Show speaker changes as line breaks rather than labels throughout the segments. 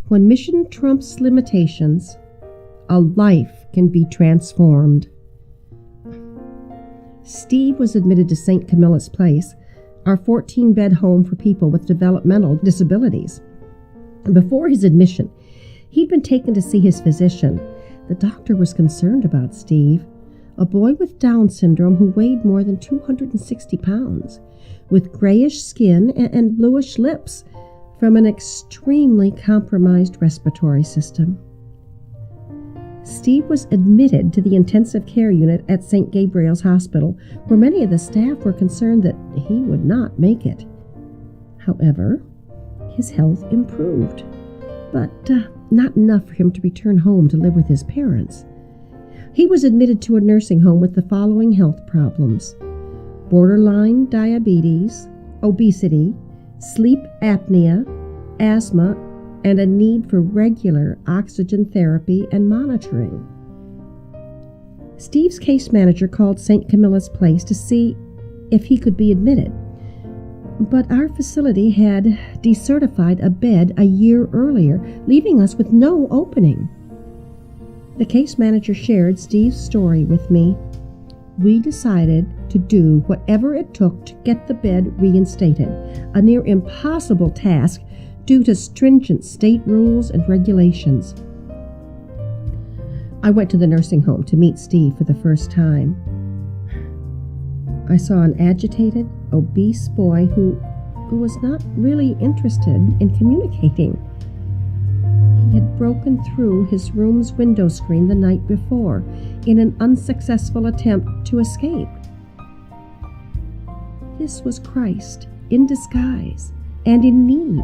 When mission trumps limitations, a life can be transformed. Steve was admitted to St. Camilla's Place, our 14-bed home for people with developmental disabilities. Before his admission, he'd been taken to see his physician. The doctor was concerned about Steve, a boy with Down syndrome who weighed more than 260 pounds, with grayish skin and bluish lips from an extremely compromised respiratory system. Steve was admitted to the intensive care unit at St. Gabriel's Hospital, where many of the staff were concerned that he would not make it. However, his health improved, but not enough for him to return home to live with his parents. He was admitted to a nursing home with the following health problems: borderline diabetes, obesity, sleep apnea, asthma, and a need for regular oxygen therapy and monitoring. Steve's case manager called St. Camilla's Place to see if he could be admitted, but our facility had decertified a bed a year earlier, leaving us with no opening. The case manager shared Steve's story with me. We decided to do whatever it took to get the bed reinstated, a near impossible task due to stringent state rules and regulations. I went to the nursing home to meet Steve for the first time. I saw an agitated, obese boy who was not really interested in communicating. He had broken through his room's window screen the night before in an unsuccessful attempt to escape. This was Christ in disguise and in need.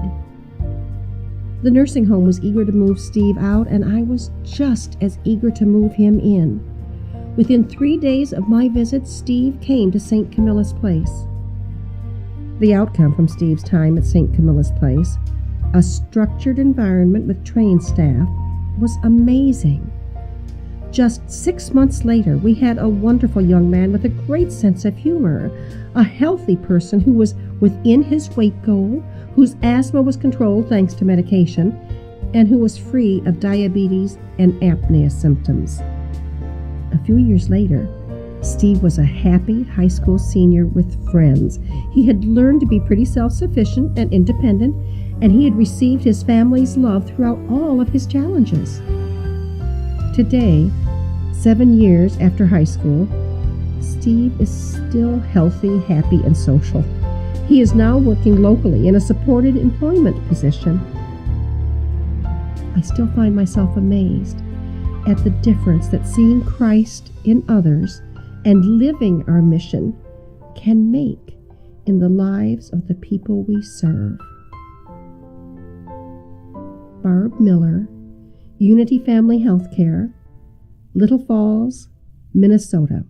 The nursing home was eager to move Steve out, and I was just as eager to move him in. Within 3 days of my visit, Steve came to St. Camilla's Place. The outcome from Steve's time at St. Camilla's Place, a structured environment with trained staff, was amazing. Just 6 months later, we had a wonderful young man with a great sense of humor, a healthy person who was within his weight goal, whose asthma was controlled thanks to medication, and who was free of diabetes and apnea symptoms. A few years later, Steve was a happy high school senior with friends. He had learned to be pretty self-sufficient and independent, and he had received his family's love throughout all of his challenges. Today, 7 years after high school, Steve is still healthy, happy, and social. He is now working locally in a supported employment position. I still find myself amazed at the difference that seeing Christ in others and living our mission can make in the lives of the people we serve. Barb Miller, Unity Family Healthcare, Little Falls, Minnesota.